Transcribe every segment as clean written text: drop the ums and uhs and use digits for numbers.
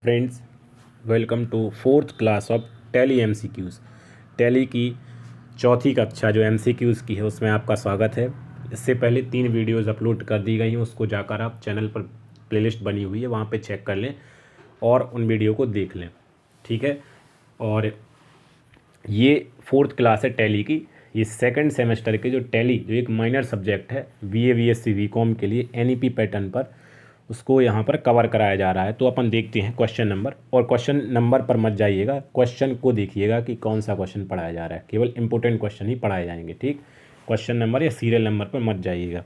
Friends, welcome to fourth class of Tally MCQs. Tally की चौथी कक्षा जो एमसीक्यूज़ की है उसमें आपका स्वागत है। इससे पहले 3 वीडियोज़ अपलोड कर दी गई हैं, उसको जाकर आप चैनल पर प्लेलिस्ट बनी हुई है वहाँ पे चेक कर लें और उन वीडियो को देख लें, ठीक है। और ये फोर्थ क्लास है टैली की। ये सेकंड सेमेस्टर के जो टैली जो एक माइनर सब्जेक्ट है बीए बीएससी बीकॉम के लिए एनईपी पैटर्न पर, उसको यहाँ पर कवर कराया जा रहा है। तो अपन देखते हैं क्वेश्चन नंबर, और क्वेश्चन नंबर पर मत जाइएगा, क्वेश्चन को देखिएगा कि कौन सा क्वेश्चन पढ़ाया जा रहा है। केवल इंपॉर्टेंट क्वेश्चन ही पढ़ाए जाएंगे, ठीक। क्वेश्चन नंबर या सीरियल नंबर पर मत जाइएगा।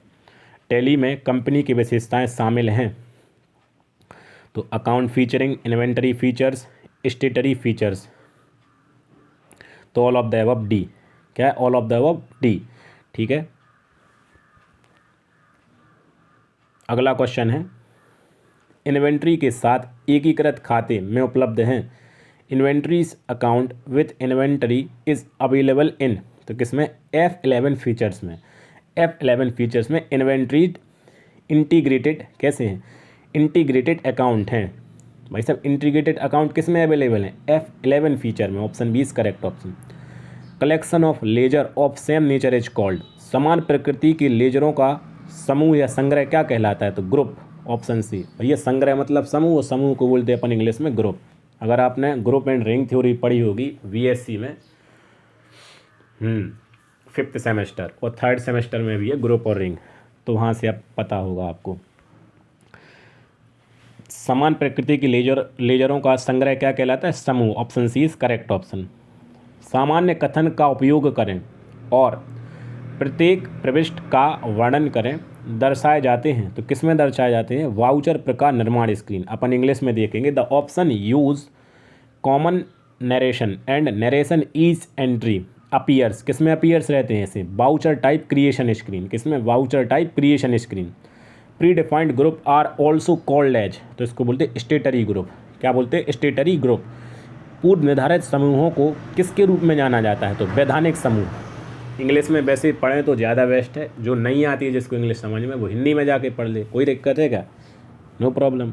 टैली में कंपनी की विशेषताएं शामिल हैं तो account featuring, inventory features, statutory features. तो all of the above D. क्या है? All of the above D, ठीक है। अगला क्वेश्चन है, इन्वेंट्री के साथ एकीकृत खाते में उपलब्ध हैं। Inventories account with inventory is available in, तो किसमें? F11 फीचर्स में। F11 फीचर्स में इन्वेंट्री इंटीग्रेटेड कैसे हैं? इंटीग्रेटेड अकाउंट हैं भाई साहब। इंटीग्रेटेड अकाउंट किस में अवेलेबल है? F11 फीचर में। Option B is correct option. Collection of ledger of same nature is called, समान प्रकृति के लेजरों का समूह या संग्रह क्या कहलाता है? तो ग्रुप। ऑप्शन सी। भैया संग्रह मतलब समूह, और समूह को बोलते हैं अपन इंग्लिश में ग्रुप। अगर आपने ग्रुप एंड रिंग थ्योरी पढ़ी होगी बीएससी में 5th सेमेस्टर, और 3rd सेमेस्टर में भी है ग्रुप और रिंग, तो वहाँ से अब पता होगा आपको। समान प्रकृति की लेजरों का संग्रह क्या कहलाता है? समूह। Option C is correct option. सामान्य कथन का उपयोग करें और प्रत्येक प्रविष्टि का वर्णन करें दर्शाए जाते हैं, तो किस में दर्शाए जाते हैं? वाउचर प्रकार निर्माण स्क्रीन। अपन इंग्लिश में देखेंगे। The option use common narration and narration each entry appears, किस में अपीयर्स रहते हैं ऐसे? Voucher type creation screen. किस में? Voucher type creation screen. Predefined group are also called as, तो इसको बोलते हैं स्टेटरी ग्रुप। क्या बोलते हैं? Statutory group. पूर्व निर्धारित समूहों को किसके रूप में जाना जाता है? तो वैधानिक समूह। इंग्लिश में वैसे पढ़ें तो ज़्यादा बेस्ट है। जो नहीं आती है जिसको इंग्लिश समझ में, वो हिंदी में जाके पढ़ ले, कोई दिक्कत है क्या? No problem.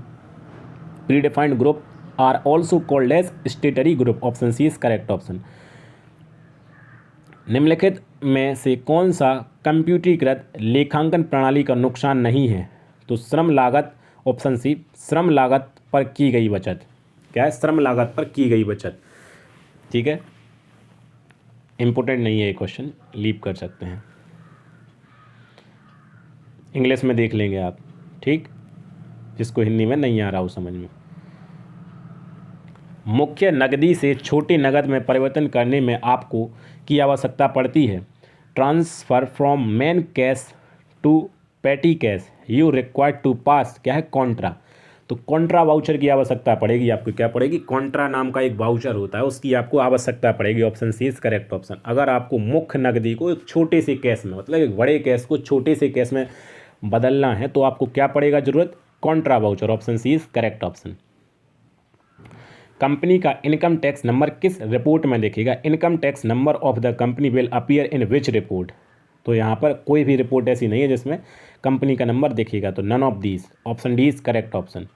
Predefined group are also called as statutory group. Option C is correct option. निम्नलिखित में से कौन सा कंप्यूटरीकृत लेखांकन प्रणाली का नुकसान नहीं है? तो श्रम लागत। ऑप्शन सी, श्रम लागत पर की गई बचत। क्या है? श्रम लागत पर की गई बचत, ठीक है। इम्पोर्टेंट नहीं है ये क्वेश्चन, लीव कर सकते हैं, इंग्लिश में देख लेंगे आप, ठीक, जिसको हिंदी में नहीं आ रहा हो समझ में। मुख्य नकदी से छोटी नकद में परिवर्तन करने में आपको की आवश्यकता पड़ती है। Transfer from main cash to petty cash you required to pass, क्या है? कॉन्ट्रा। तो कॉन्ट्रा वाउचर की आवश्यकता पड़ेगी आपको। क्या पड़ेगी? कॉन्ट्रा नाम का एक वाउचर होता है, उसकी आपको आवश्यकता पड़ेगी। Option C is correct option. अगर आपको मुख्य नकदी को एक छोटे से कैश में, मतलब एक बड़े कैश को छोटे से कैश में बदलना है, तो आपको क्या पड़ेगा जरूरत? Contra voucher. Option C is correct option. Company का इनकम टैक्स नंबर किस रिपोर्ट में दिखेगा? Income tax number of the company will appear in which report? तो यहाँ पर कोई भी रिपोर्ट ऐसी नहीं है जिसमें कंपनी का नंबर दिखेगा, तो none of these. Option D is correct option.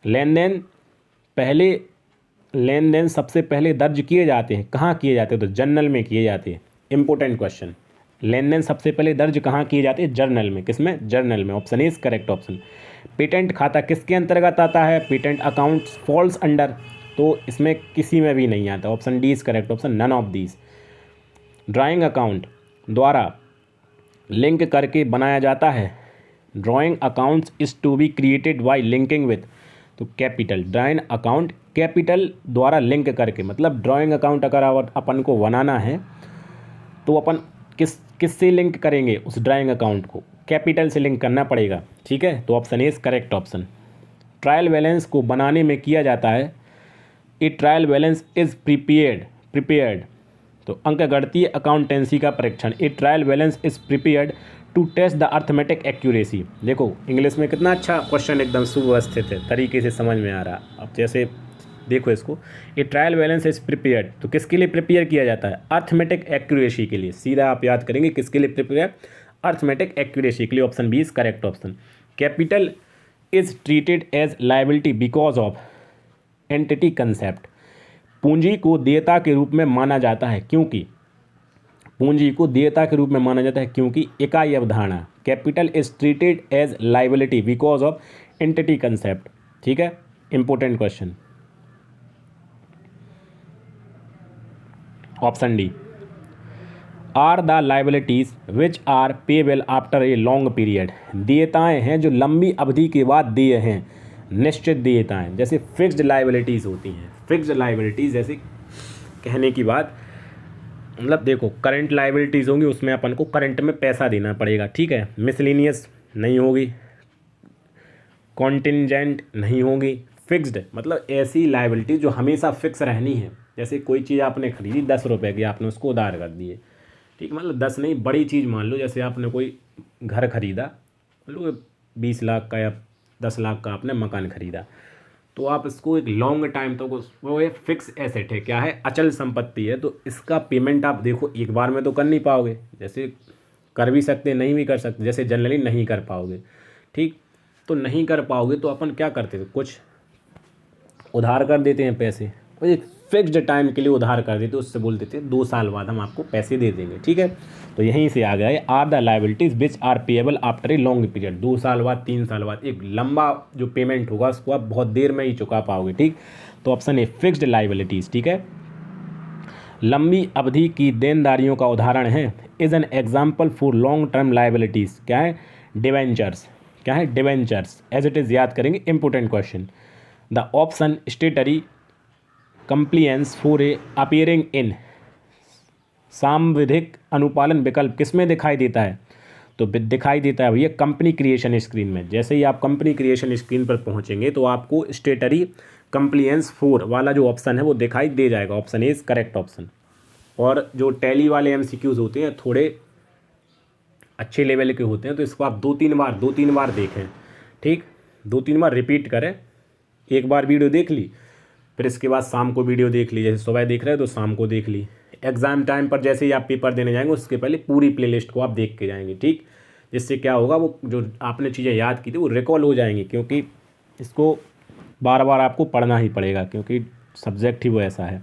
लेन देन सबसे पहले दर्ज किए जाते हैं, कहाँ किए जाते हैं? तो जर्नल में किए जाते हैं। Important question. लेन देन सबसे पहले दर्ज कहाँ किए जाते हैं? जर्नल में। किसमें? जर्नल में। Option is correct option. Patent खाता किसके अंतर्गत आता है? पेटेंट अकाउंट फॉल्स अंडर, तो इसमें किसी में भी नहीं आता। Option D is correct option, none of these. Drawing account द्वारा लिंक करके बनाया जाता है। Drawing accounts is to be created by linking with, तो कैपिटल। ड्राइंग अकाउंट कैपिटल द्वारा लिंक करके, मतलब ड्राइंग अकाउंट अगर अपन को बनाना है तो अपन किससे लिंक करेंगे उस ड्राइंग अकाउंट को? कैपिटल से लिंक करना पड़ेगा, ठीक है। तो option is correct option. Trial balance को बनाने में किया जाता है। A trial balance is prepared, तो अंक गणितीय अकाउंटेंसी का परीक्षण। A trial balance is prepared to test the arithmetic accuracy. देखो इंग्लिश में कितना अच्छा क्वेश्चन, एकदम सुव्यवस्थित है, तरीके से समझ में आ रहा। अब जैसे देखो इसको, ए ट्रायल बैलेंस इज प्रिपेयर्ड, तो किसके लिए प्रिपेयर किया जाता है? अर्थमेटिक एक्यूरेसी के लिए। सीधा आप याद करेंगे किसके लिए प्रिपेयर? अर्थमेटिक एक्यूरेसी के लिए। Option B is correct option. Capital is treated as liability because of, entity concept. पूंजी को देयता के रूप में माना जाता है क्योंकि पूंजी को देयता के रूप में माना जाता है क्योंकि इकाई अवधारणा capital is treated as liability because of entity concept. ठीक है, important question. Option D, are the liabilities which are payable after a long period. देयताएं हैं जो लंबी अवधि के बाद देय हैं, निश्चित देयताएं। जैसे फिक्स्ड लाइबिलिटीज़ होती हैं, फिक्स्ड लाइबिलिटीज़ जैसे कहने की बात मतलब देखो करंट लाइबिलिटीज़ होंगी उसमें अपन को करंट में पैसा देना पड़ेगा, ठीक है। मिसलेनियस नहीं होगी, कॉन्टिंजेंट नहीं होगी, फिक्स्ड मतलब ऐसी लाइबिलिटी जो हमेशा फिक्स रहनी है। जैसे कोई चीज़ आपने खरीदी 10 रुपये की, आपने उसको उधार कर दिए, ठीक, मतलब 10 नहीं, बड़ी चीज़ मान लो, जैसे आपने कोई घर खरीदा, मान लो 20 लाख का या 10 लाख का आपने मकान खरीदा, तो आप इसको एक लॉन्ग टाइम तक वो एक फिक्स एसेट है, क्या है, अचल संपत्ति है, तो इसका पेमेंट आप देखो एक बार में तो कर नहीं पाओगे, जैसे कर भी सकते नहीं भी कर सकते, जैसे जनरली नहीं कर पाओगे, ठीक, तो नहीं कर पाओगे तो अपन क्या करते थे, कुछ उधार कर देते हैं पैसे, एक फिक्स्ड टाइम के लिए उधार कर देते, उससे बोल देते 2 साल बाद हम आपको पैसे दे देंगे, ठीक है। तो यहीं से आ गया है are the liabilities which are payable after a long period. 2 साल बाद, 3 साल बाद, एक लंबा जो पेमेंट होगा उसको आप बहुत देर में ही चुका पाओगे, ठीक। तो ऑप्शन ए फिक्स्ड लाइबिलिटीज, ठीक है। लंबी अवधि की देनदारियों का उदाहरण है is an example for long term liabilities, क्या है, डिवेंचर्स, क्या है, डिवेंचर्स। एज इट इज़ याद करेंगे, important question. The option statutory compliance for a appearing in सांविधिक अनुपालन विकल्प किस में दिखाई देता है, तो दिखाई देता है भैया कंपनी क्रिएशन स्क्रीन में। जैसे ही आप कंपनी क्रिएशन स्क्रीन पर पहुंचेंगे तो आपको स्टेटरी कंप्लियंस फॉर वाला जो ऑप्शन है वो दिखाई दे जाएगा। Option is correct option. और जो टैली वाले MCQs होते हैं थोड़े अच्छे लेवल के होते हैं, तो इसको आप 2-3 बार देखें, ठीक, 2-3 बार रिपीट करें। एक बार वीडियो देख ली, फिर इसके बाद शाम को वीडियो देख ली, जैसे सुबह देख रहे हैं तो शाम को देख ली। एग्ज़ाम टाइम पर जैसे ही आप पेपर देने जाएंगे उसके पहले पूरी प्लेलिस्ट को आप देख के जाएंगे, ठीक। जिससे क्या होगा, वो जो आपने चीज़ें याद की थी वो रिकॉल हो जाएंगी, क्योंकि इसको बार बार आपको पढ़ना ही पड़ेगा क्योंकि सब्जेक्ट ही वो ऐसा है।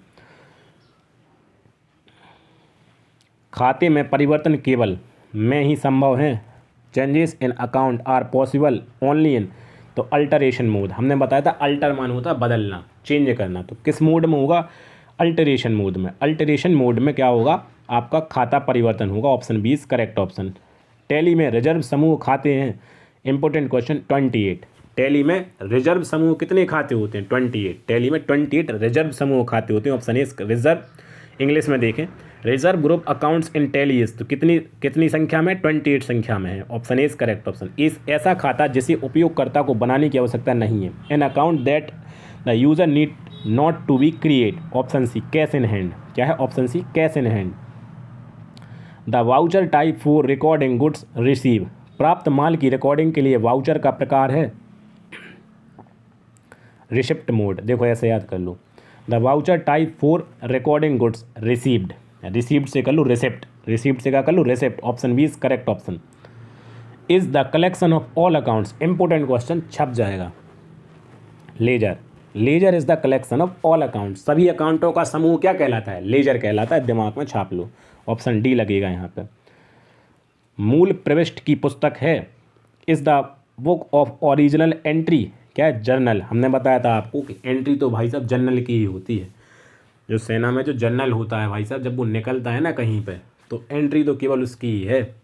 खाते में परिवर्तन केवल में ही संभव है। Changes in account are possible only in, तो अल्टरेशन मोड हमने बताया था, अल्टर मान होता है बदलना, चेंज करना, तो किस मोड में होगा, अल्टरेशन मोड में। अल्टरेशन मोड में क्या होगा, आपका खाता परिवर्तन होगा। Option 20 correct option. टैली में रिजर्व समूह खाते हैं, इंपॉर्टेंट क्वेश्चन, 28। टैली में रिजर्व समूह कितने खाते होते हैं, 28। टैली में 28 रिजर्व समूह खाते होते हैं। ऑप्शन ए रिजर्व, इंग्लिश में देखें, reserve group accounts in tally is, तो कितनी संख्या में, 28 संख्या में है। Option A correct option. इस ऐसा खाता जिसे उपयोगकर्ता को बनाने की आवश्यकता नहीं है। An account that the user need not to be create. Option C cash in hand, क्या है, option C cash in hand. The voucher type for recording goods receive, प्राप्त माल की रिकॉर्डिंग के लिए वाउचर का प्रकार है रिसिप्ट मोड। देखो ऐसे याद कर लो, the voucher type for recording goods received, received से कर लो रिसिप्ट, रिसीव्ड से क्या कर लो receipt. Option 20 correct option. Is the collection of all accounts, important question छप जाएगा। Ledger, ledger is the collection of all accounts, सभी अकाउंटों का समूह क्या कहलाता है, लेजर कहलाता है, दिमाग में छाप लो। ऑप्शन डी लगेगा यहाँ पे। मूल प्रविष्ट की पुस्तक है is the book of original entry, क्या है, जर्नल। हमने बताया था आपको कि एंट्री तो भाई साहब जर्नल की ही होती है। जो सेना में जो जर्नल होता है भाई साहब, जब वो निकलता है ना कहीं पे, तो एंट्री तो केवल उसकी ही है,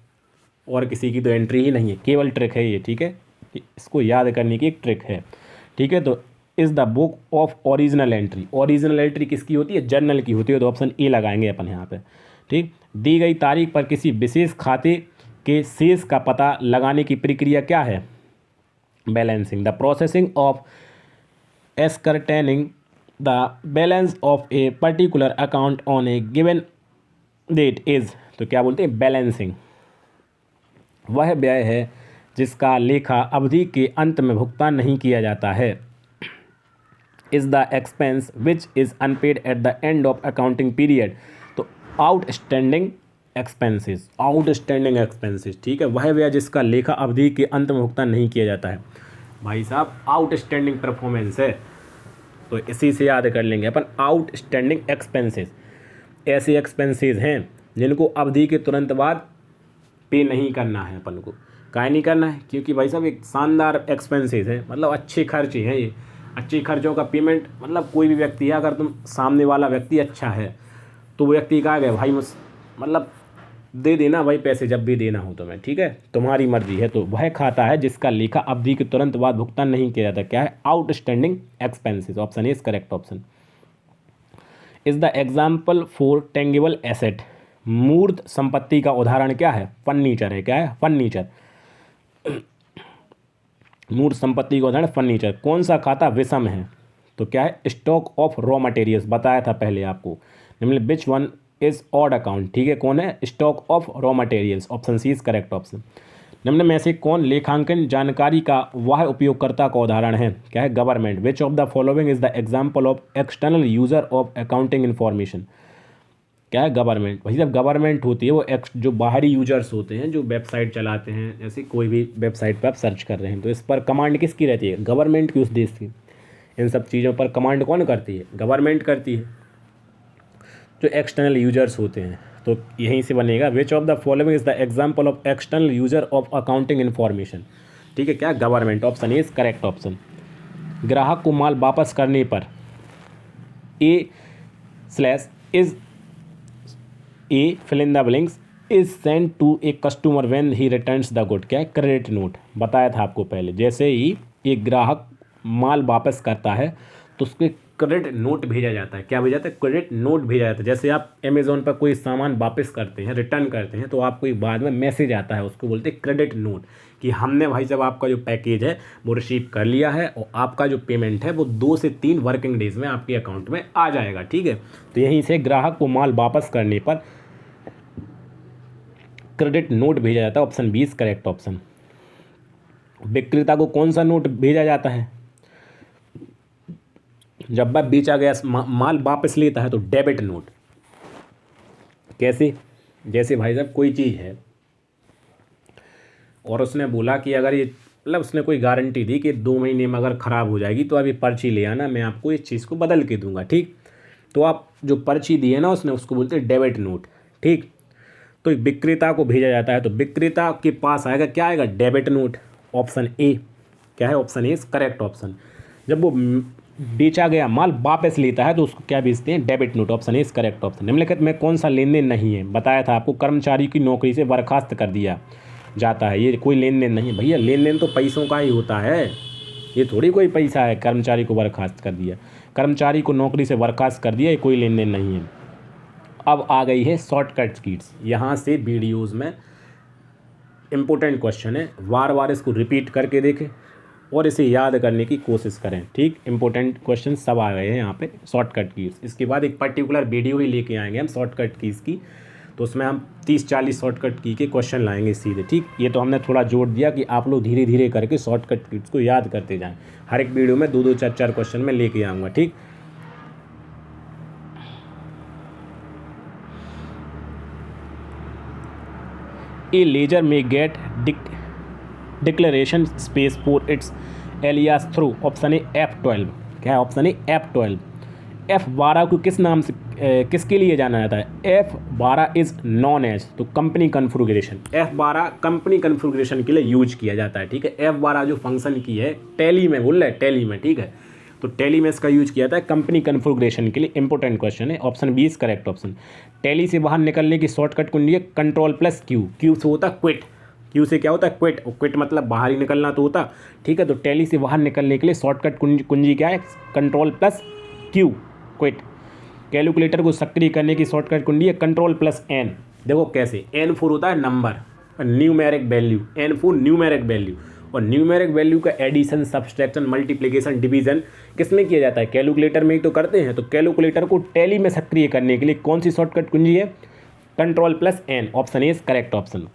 और किसी की तो एंट्री ही नहीं है। केवल ट्रिक है ये, ठीक है, इसको याद करने की एक ट्रिक है, ठीक है। तो is the book of original entry, original entry किसकी होती है, जर्नल की होती है, तो ऑप्शन ए लगाएंगे अपन यहाँ पे, ठीक। दी गई तारीख पर किसी विशेष खाते के शेष का पता लगाने की प्रक्रिया क्या है, balancing. The processing of ascertaining the balance of a particular account on a given date is, तो क्या बोलते हैं, बैलेंसिंग। वह व्यय है जिसका लेखा अवधि के अंत में भुगतान नहीं किया जाता है। Is the expense which is unpaid at the end of accounting period, तो आउटस्टैंडिंग एक्सपेंसेस, आउटस्टैंडिंग एक्सपेंसेस, ठीक है, वह व्यय जिसका लेखा अवधि के अंत में भुगतान नहीं किया जाता है। भाई साहब आउटस्टैंडिंग परफॉर्मेंस है, तो इसी से याद कर लेंगे अपन। आउटस्टैंडिंग एक्सपेंसेस ऐसे एक्सपेंसेस हैं जिनको अवधि के तुरंत बाद पे नहीं करना है अपन को। काहे नहीं करना है? क्योंकि भाई साहब एक शानदार एक्सपेंसेस है, मतलब अच्छे खर्चे हैं ये। अच्छे खर्चों का पेमेंट मतलब कोई भी व्यक्ति है, अगर तुम सामने वाला व्यक्ति अच्छा है तो वो व्यक्ति कहा गया भाई मतलब दे देना भाई पैसे जब भी देना हो तुम्हें, ठीक है, तुम्हारी मर्जी है। तो वह खाता है जिसका लेखा अवधि के तुरंत बाद भुगतान नहीं किया जाता। क्या है? Outstanding expenses. Option is correct option. Is the example for tangible asset. मूर्त संपत्ति का उदाहरण क्या है? फर्नीचर है। क्या है? फर्नीचर। मूर्त संपत्ति का उदाहरण फर्नीचर। कौन सा खाता विषम है? तो क्या है? स्टॉक ऑफ रॉ मटेरियल्स, बताया था पहले आपको। निम्न which one is odd account. ठीक है, कौन है? Stock of raw materials. Option C is correct option. निम्न में से कौन लेखांकन जानकारी का वह उपयोगकर्ता का उदाहरण है? क्या है? Government. Which of the following is the example of external user of accounting information. क्या है? गवर्नमेंट। वही जब गवर्नमेंट होती है वो जो बाहरी यूजर्स होते हैं जो वेबसाइट चलाते हैं, जैसे कोई भी वेबसाइट पर आप सर्च कर रहे हैं तो इस पर कमांड किसकी रहती है? गवर्नमेंट की, उस देश की। इन सब चीज़ों पर कमांड कौन करती है? गवर्नमेंट करती है, जो एक्सटर्नल यूजर्स होते हैं। तो यहीं से बनेगा which of the following is the example of external user of accounting information. ठीक है, क्या? Government. Option is correct option. ग्राहक को माल वापस करने पर a fill in the blanks is send to a customer when he returns the good. क्या है? Credit note. बताया था आपको पहले। जैसे ही एक ग्राहक माल वापस करता है तो उसके क्रेडिट नोट भेजा जाता है। क्या भेजा जाता है? क्रेडिट नोट भेजा जाता है। जैसे आप अमेज़ॉन पर कोई सामान वापस करते हैं, रिटर्न करते हैं, तो आपको एक बाद में मैसेज आता है, उसको बोलते हैं क्रेडिट नोट, कि हमने भाई साहब आपका जो पैकेज है वो रिसीव कर लिया है और आपका जो पेमेंट है वो 2 से 3 वर्किंग डेज में आपके अकाउंट में आ जाएगा। ठीक है, तो यहीं से ग्राहक को माल वापस करने पर क्रेडिट नोट भेजा जाता है। Option 20 correct option. विक्रेता को कौन सा नोट भेजा जाता है? जब वह बेचा गया माल वापस लेता है तो डेबिट नोट। कैसे? जैसे भाई साहब कोई चीज़ है और उसने बोला कि अगर ये मतलब उसने कोई गारंटी दी कि 2 महीने में अगर ख़राब हो जाएगी तो अभी पर्ची ले आना, मैं आपको इस चीज़ को बदल के दूंगा। ठीक, तो आप जो पर्ची दी है ना उसने, उसको बोलते हैं डेबिट नोट। ठीक, तो विक्रेता को भेजा जाता है तो विक्रेता के पास आएगा, क्या आएगा? Debit note. Option A. क्या है? Option A is correct option. जब वो बेचा गया माल वापस लेता है तो उसको क्या भेजते हैं? Debit note. Option is correct option. निम्नलिखित में कौन सा लेन देन नहीं है? बताया था आपको, कर्मचारी की नौकरी से बर्खास्त कर दिया जाता है, ये कोई लेन देन नहीं है। भैया लेन देन तो पैसों का ही होता है, ये थोड़ी कोई पैसा है। कर्मचारी को बर्खास्त कर दिया, कर्मचारी को नौकरी से बर्खास्त कर दिया, ये कोई लेन देन नहीं है। अब आ गई है शॉर्टकट कीज। यहाँ से वीडियोज़ में इम्पोर्टेंट क्वेश्चन है, बार बार इसको रिपीट करके देखें और इसे याद करने की कोशिश करें। ठीक, इंपॉर्टेंट क्वेश्चन सब आ गए हैं यहाँ पे शॉर्टकट कीज। इसके बाद एक पर्टिकुलर वीडियो ही लेके आएंगे हम शॉर्टकट कीज की, तो उसमें हम 30-40 शॉर्टकट की के क्वेश्चन लाएंगे सीधे। ठीक, ये तो हमने थोड़ा जोड़ दिया कि आप लोग धीरे धीरे करके शॉर्टकट कीज को याद करते जाएँ। हर एक वीडियो में 2-2, 4-4 क्वेश्चन में लेके आऊँगा। ठीक, ए लेजर में get declaration space for its alias through. Option A F12। क्या है? Option A F12। F12 को किस नाम से किसके लिए जाना जाता है? F12 इज नॉन एज, तो company configuration. F12 company configuration के लिए यूज किया जाता है। ठीक है, F12 जो फंक्शन की है टैली में, बोल रहे हैं टैली में। ठीक है, तो टैली में इसका यूज किया जाता है कंपनी कन्फिगरेशन के लिए। इंपॉर्टेंट क्वेश्चन है। Option 20 correct option. टैली से बाहर निकलने की शॉर्टकट कुंजी है Ctrl+Q। क्यू से होता है क्विट, क्यू से क्या होता है? क्विट, और क्विट मतलब बाहर ही निकलना तो होता। ठीक है, तो टैली से बाहर निकलने के लिए शॉर्टकट कुंजी क्या है? Ctrl+Q, quit. कैलकुलेटर को सक्रिय करने की शॉर्टकट कुंजी है Ctrl+N। देखो कैसे, N फॉर होता है number, numeric value, N for numeric value, और न्यूमेरिक वैल्यू का एडिशन, सब्सट्रैक्शन, मल्टीप्लिकेशन, डिवीजन किस में किया जाता है? कैलकुलेटर में ही तो करते हैं। तो कैलकुलेटर को टैली में सक्रिय करने के लिए कौन सी शॉर्टकट कुंजी है? Ctrl+N। Option is correct option.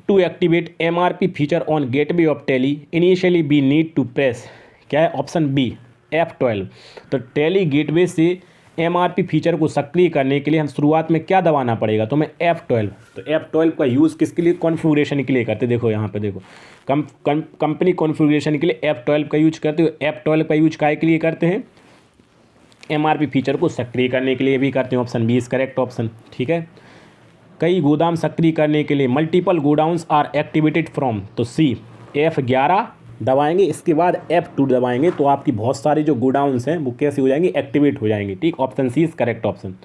To activate MRP feature on gateway of Tally initially we need to press. क्या है? Option B F12। तो टैली गेटवे से एमआरपी फीचर को सक्रिय करने के लिए हम शुरुआत में क्या दबाना पड़ेगा, तो मैं F12, तो F12 का यूज़ किसके लिए, कॉन्फ़िगरेशन के लिए करते। देखो यहाँ पे देखो, कंपनी कॉन्फ़िगरेशन के लिए F12 का यूज करते हो। F12 का यूज काय के लिए करते हैं, एमआरपी फीचर को सक्रिय करने के लिए भी करते हैं। Option B is correct option, ठीक है। कई गोदाम सक्रिय करने के लिए multiple godowns are activated from, तो सी F11 दबाएंगे, इसके बाद F2 दबाएंगे, तो आपकी बहुत सारी जो गोडाउंस हैं वो कैसे हो जाएंगी, एक्टिवेट हो जाएंगे, ठीक। Option C is correct option.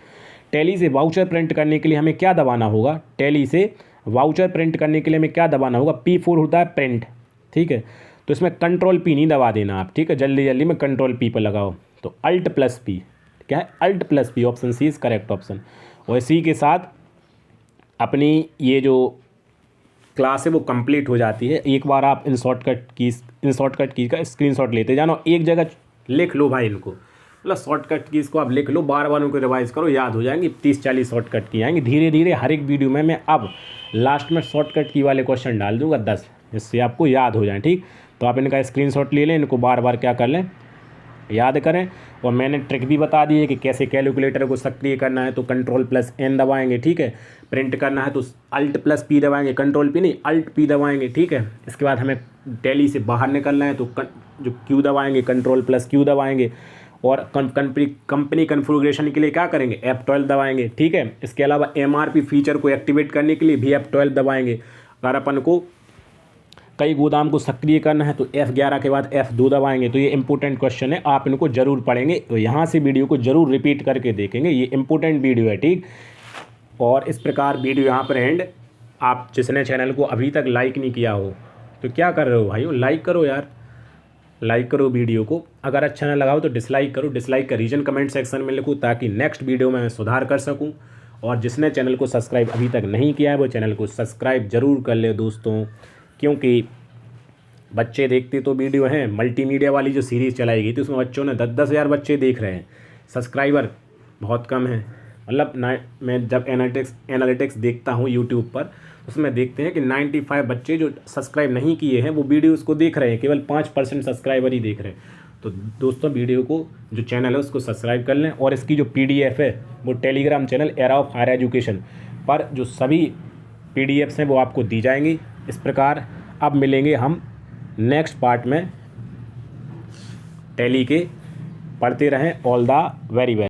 Tally से वाउचर प्रिंट करने के लिए हमें क्या दबाना होगा, टैली से वाउचर प्रिंट करने के लिए हमें क्या दबाना होगा, P4 होता है प्रिंट, ठीक है। तो इसमें कंट्रोल P नहीं दबा देना आप, ठीक है, जल्दी जल्दी में कंट्रोल P पर लगाओ, तो Alt+P, क्या है, Alt+P, option C is correct option. और इसी के साथ अपनी ये जो क्लास है वो कंप्लीट हो जाती है। एक बार आप इन शॉर्टकट की का स्क्रीनशॉट लेते जानो, एक जगह लिख लो भाई इनको, मतलब शॉर्टकट कीज़ को आप लिख लो, बार बार उनको रिवाइज करो, याद हो जाएंगी। 30-40 शॉर्टकट की आएंगी धीरे धीरे हर एक वीडियो में। मैं अब लास्ट में शॉर्टकट की वाले क्वेश्चन डाल दूंगा 10, जिससे आपको याद हो जाए, ठीक। तो आप इनका स्क्रीनशॉट ले लें, इनको बार बार क्या कर लें, याद करें। और मैंने ट्रिक भी बता दी है कि कैसे कैलकुलेटर को सक्रिय करना है, तो कंट्रोल+N दबाएंगे, ठीक है। प्रिंट करना है तो Alt+P दबाएंगे, कंट्रोल P नहीं, Alt+P दबाएंगे, ठीक है। इसके बाद हमें टैली से बाहर निकलना है तो जो Q दबाएंगे, कंट्रोल+Q दबाएंगे। और कंपनी कॉन्फ़िगरेशन के लिए क्या करेंगे, F12 दबाएंगे, ठीक है। इसके अलावा एमआरपी फीचर को एक्टिवेट करने के लिए भी F12 दबाएंगे। अगर अपन को कई गोदाम को सक्रिय करना है तो F11 के बाद F2 दबाएंगे। तो ये इंपॉर्टेंट क्वेश्चन है, आप इनको जरूर पढ़ेंगे, तो यहाँ से वीडियो को जरूर रिपीट करके देखेंगे, ये इंपॉर्टेंट वीडियो है, ठीक। और इस प्रकार वीडियो यहाँ पर एंड। आप जिसने चैनल को अभी तक लाइक नहीं किया हो तो क्या कर रहे हो भाई, लाइक करो यार, लाइक करो वीडियो को। अगर अच्छा ना लगा हो तो डिसलाइक करो, डिसलाइक का रीज़न कमेंट सेक्शन में लिखो, ताकि नेक्स्ट वीडियो में मैं सुधार कर सकूँ। और जिसने चैनल को सब्सक्राइब अभी तक नहीं किया है वो चैनल को सब्सक्राइब जरूर कर ले दोस्तों, क्योंकि बच्चे देखते तो वीडियो हैं। मल्टीमीडिया वाली जो सीरीज़ चलाई गई थी उसमें बच्चों ने 10-10 हज़ार बच्चे देख रहे हैं, सब्सक्राइबर बहुत कम है। मतलब मैं जब एनालिटिक्स देखता हूँ यूट्यूब पर, उसमें देखते हैं कि 95 बच्चे जो सब्सक्राइब नहीं किए हैं वो वीडियोज़ को देख रहे हैं, केवल 5% सब्सक्राइबर ही देख रहे हैं। तो दोस्तों वीडियो को, जो चैनल है उसको सब्सक्राइब कर लें। और इसकी जो PDF है वो Telegram channel Era of Higher Education पर जो सभी PDFs हैं वो आपको दी जाएंगी। इस प्रकार अब मिलेंगे हम नेक्स्ट पार्ट में टैली के, पढ़ते रहें। All the very best.